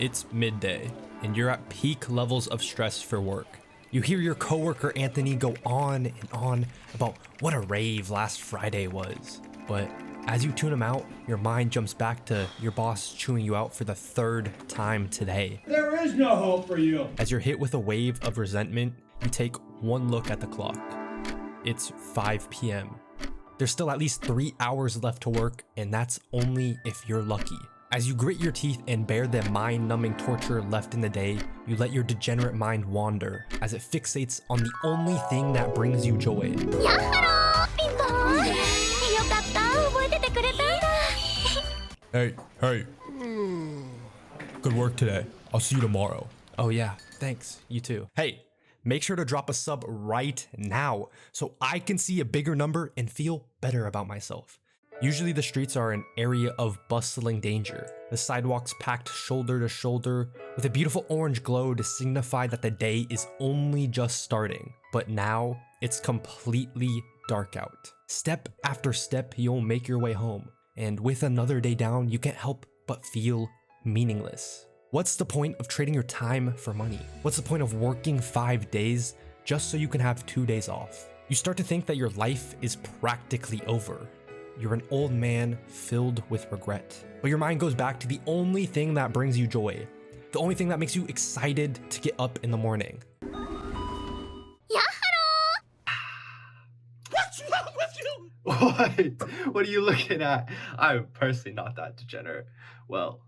It's midday, and you're at peak levels of stress for work. You hear your coworker Anthony go on and on about what a rave last Friday was. But as you tune him out, your mind jumps back to your boss chewing you out for the third time today. There is no hope for you. As you're hit with a wave of resentment, you take one look at the clock. It's 5 p.m. There's still at least 3 hours left to work, and that's only if you're lucky. As you grit your teeth and bear the mind-numbing torture left in the day, you let your degenerate mind wander as it fixates on the only thing that brings you joy. Hey. Good work today. I'll see you tomorrow. Oh yeah, thanks. You too. Hey, make sure to drop a sub right now so I can see a bigger number and feel better about myself. Usually the streets are an area of bustling danger, the sidewalks packed shoulder to shoulder with a beautiful orange glow to signify that the day is only just starting. But now it's completely dark out. Step after step, you'll make your way home. And with another day down, you can't help but feel meaningless. What's the point of trading your time for money? What's the point of working 5 days just so you can have 2 days off? You start to think that your life is practically over. You're an old man filled with regret. But your mind goes back to the only thing that brings you joy. The only thing that makes you excited to get up in the morning. What's wrong with you? What are you looking at? I'm personally not that degenerate. Well,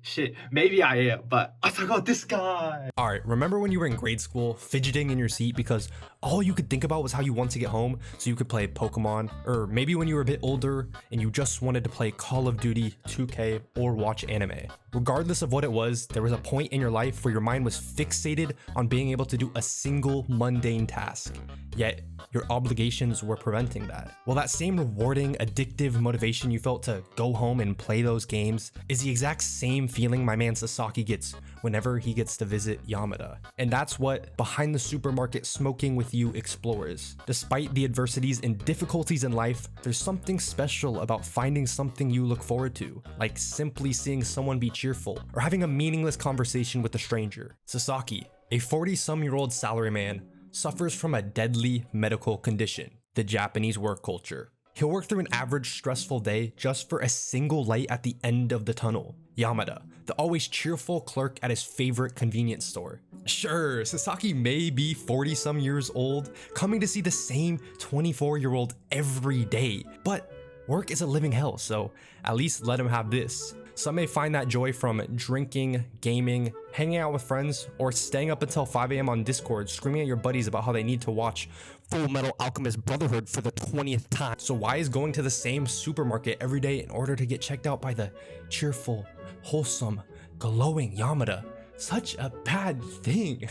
shit, maybe I am, but I talk about this guy. Alright, remember when you were in grade school fidgeting in your seat because all you could think about was how you want to get home so you could play Pokemon? Or maybe when you were a bit older and you just wanted to play Call of Duty, 2K, or watch anime. Regardless of what it was, there was a point in your life where your mind was fixated on being able to do a single mundane task. Yet, your obligations were preventing that. Well, that same rewarding, addictive motivation you felt to go home and play those games is the exact same feeling my man Sasaki gets whenever he gets to visit Yamada. And that's what Behind the Supermarket Smoking With You explores. Despite the adversities and difficulties in life, there's something special about finding something you look forward to, like simply seeing someone be cheerful or having a meaningless conversation with a stranger. Sasaki, a 40-some-year-old salaryman, suffers from a deadly medical condition, the Japanese work culture. He'll work through an average stressful day just for a single light at the end of the tunnel. Yamada, the always cheerful clerk at his favorite convenience store. Sure, Sasaki may be 40-some years old, coming to see the same 24-year-old every day, but work is a living hell, so at least let him have this. Some may find that joy from drinking, gaming, hanging out with friends, or staying up until 5 a.m. on Discord screaming at your buddies about how they need to watch Full Metal Alchemist Brotherhood for the 20th time. So why is going to the same supermarket every day in order to get checked out by the cheerful, wholesome, glowing Yamada such a bad thing?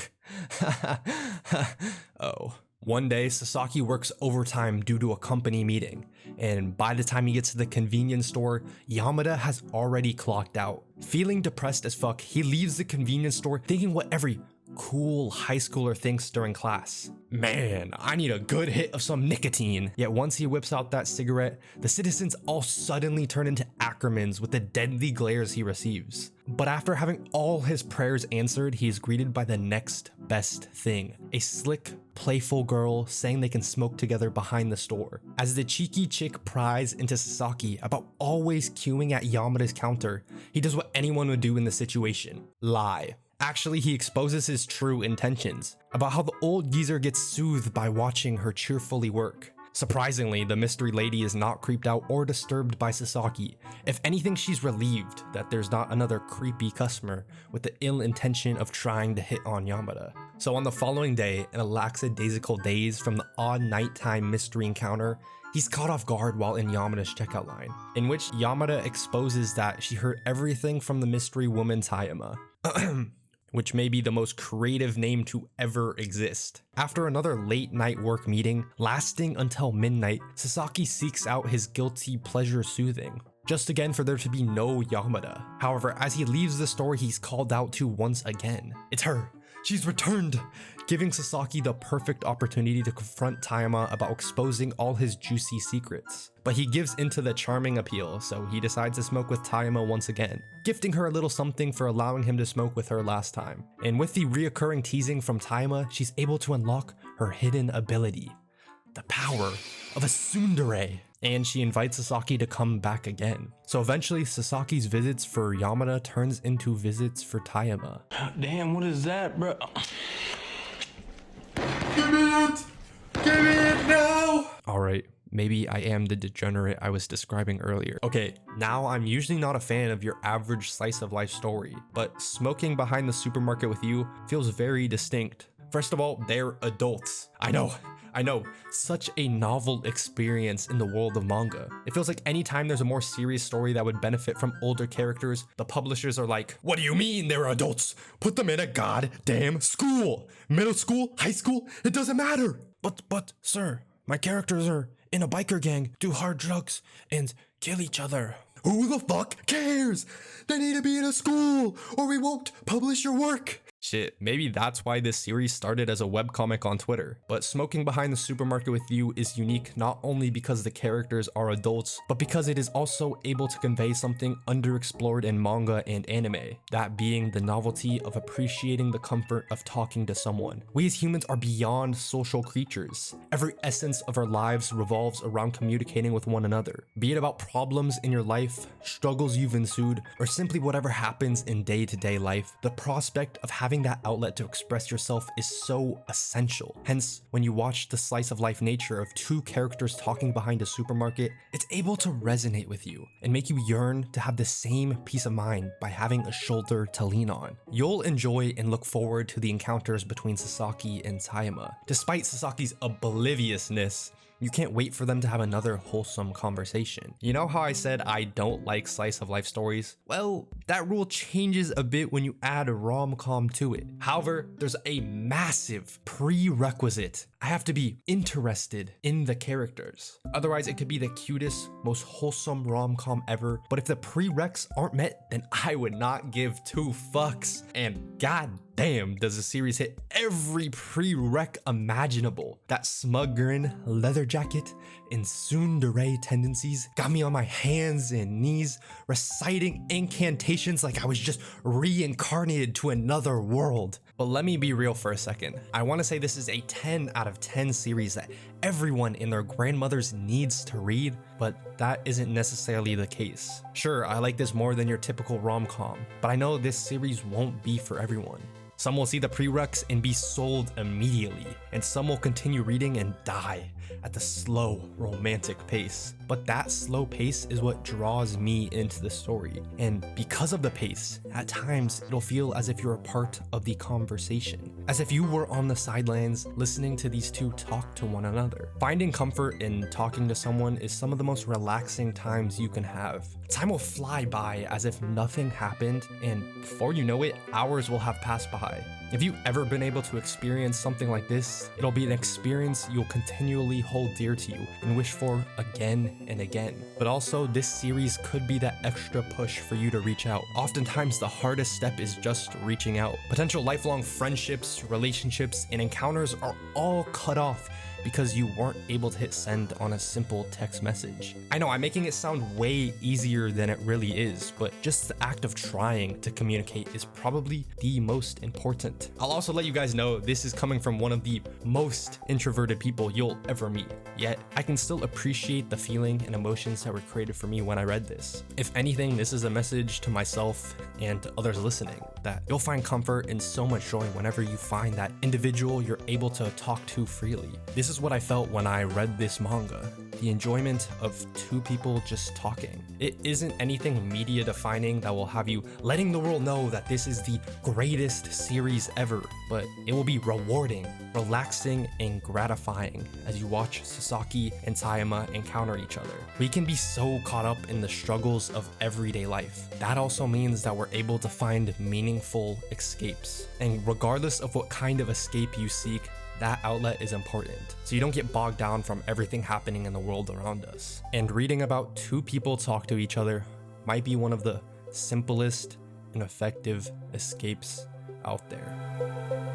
Oh. One day, Sasaki works overtime due to a company meeting, and by the time he gets to the convenience store, Yamada has already clocked out. Feeling depressed as fuck, he leaves the convenience store thinking what every cool high schooler thinks during class. Man, I need a good hit of some nicotine. Yet once he whips out that cigarette, the citizens all suddenly turn into Ackermans with the deadly glares he receives. But after having all his prayers answered, he is greeted by the next best thing. A slick, playful girl saying they can smoke together behind the store. As the cheeky chick pries into Sasaki about always queuing at Yamada's counter, he does what anyone would do in the situation: lie. Actually, he exposes his true intentions, about how the old geezer gets soothed by watching her cheerfully work. Surprisingly, the mystery lady is not creeped out or disturbed by Sasaki. If anything, she's relieved that there's not another creepy customer with the ill intention of trying to hit on Yamada. So on the following day, in a lackadaisical daze from the odd nighttime mystery encounter, he's caught off guard while in Yamada's checkout line, in which Yamada exposes that she heard everything from the mystery woman's Hayama. Which may be the most creative name to ever exist. After another late night work meeting, lasting until midnight, Sasaki seeks out his guilty pleasure soothing, just again for there to be no Yamada. However, as he leaves the store, he's called out to once again. It's her, She's returned, giving Sasaki the perfect opportunity to confront Tayama about exposing all his juicy secrets. But he gives into the charming appeal, so he decides to smoke with Tayama once again, gifting her a little something for allowing him to smoke with her last time. And with the reoccurring teasing from Tayama, she's able to unlock her hidden ability, the power of a tsundere. And she invites Sasaki to come back again. So eventually, Sasaki's visits for Yamada turns into visits for Tayama. Damn, what is that, bro? Give me it! Give me it now! Alright, maybe I am the degenerate I was describing earlier. Okay, now I'm usually not a fan of your average slice of life story, but smoking behind the supermarket with you feels very distinct. First of all, they're adults. I know, such a novel experience in the world of manga. It feels like anytime there's a more serious story that would benefit from older characters, the publishers are like, what do you mean they're adults? Put them in a goddamn school. Middle school, high school, it doesn't matter. But, sir, my characters are in a biker gang, do hard drugs, and kill each other. Who the fuck cares? They need to be in a school, or we won't publish your work. Shit, maybe that's why this series started as a webcomic on Twitter. But smoking behind the supermarket with you is unique not only because the characters are adults, but because it is also able to convey something underexplored in manga and anime, that being the novelty of appreciating the comfort of talking to someone. We as humans are beyond social creatures. Every essence of our lives revolves around communicating with one another, be it about problems in your life, struggles you've ensued, or simply whatever happens in day-to-day life. The prospect of having that outlet to express yourself is so essential. Hence, when you watch the slice of life nature of two characters talking behind a supermarket, it's able to resonate with you and make you yearn to have the same peace of mind by having a shoulder to lean on. You'll enjoy and look forward to the encounters between Sasaki and Tayama. Despite Sasaki's obliviousness, you can't wait for them to have another wholesome conversation. You know how I said I don't like slice of life stories? Well, that rule changes a bit when you add a rom-com to it. However, there's a massive prerequisite. I have to be interested in the characters. Otherwise, it could be the cutest, most wholesome rom-com ever, but if the prereqs aren't met, then I would not give two fucks. And god damn, does the series hit every prereq imaginable. That smug grin, leather jacket, and tsundere tendencies got me on my hands and knees, reciting incantations like I was just reincarnated to another world. But let me be real for a second. I want to say this is a 10 out of 10 series that everyone in their grandmothers needs to read, but that isn't necessarily the case. Sure, I like this more than your typical rom-com, but I know this series won't be for everyone. Some will see the prereqs and be sold immediately, and some will continue reading and die at the slow, romantic pace. But that slow pace is what draws me into the story, and because of the pace, at times it'll feel as if you're a part of the conversation, as if you were on the sidelines listening to these two talk to one another. Finding comfort in talking to someone is some of the most relaxing times you can have. Time will fly by as if nothing happened, and before you know it, hours will have passed by. If you've ever been able to experience something like this, it'll be an experience you'll continually hold dear to you and wish for again and again. But also, this series could be that extra push for you to reach out. Oftentimes, the hardest step is just reaching out. Potential lifelong friendships, relationships, and encounters are all cut off because you weren't able to hit send on a simple text message. I know I'm making it sound way easier than it really is, but just the act of trying to communicate is probably the most important. I'll also let you guys know this is coming from one of the most introverted people you'll ever meet, yet I can still appreciate the feeling and emotions that were created for me when I read this. If anything, this is a message to myself and to others listening that you'll find comfort and so much joy whenever you find that individual you're able to talk to freely. This is what I felt when I read this manga. The enjoyment of two people just talking. It isn't anything media defining that will have you letting the world know that this is the greatest series ever, but it will be rewarding, relaxing, and gratifying as you watch Sasaki and Tayama encounter each other. We can be so caught up in the struggles of everyday life. That also means that we're able to find meaningful escapes. And regardless of what kind of escape you seek, that outlet is important, so you don't get bogged down from everything happening in the world around us. And reading about two people talk to each other might be one of the simplest and effective escapes out there.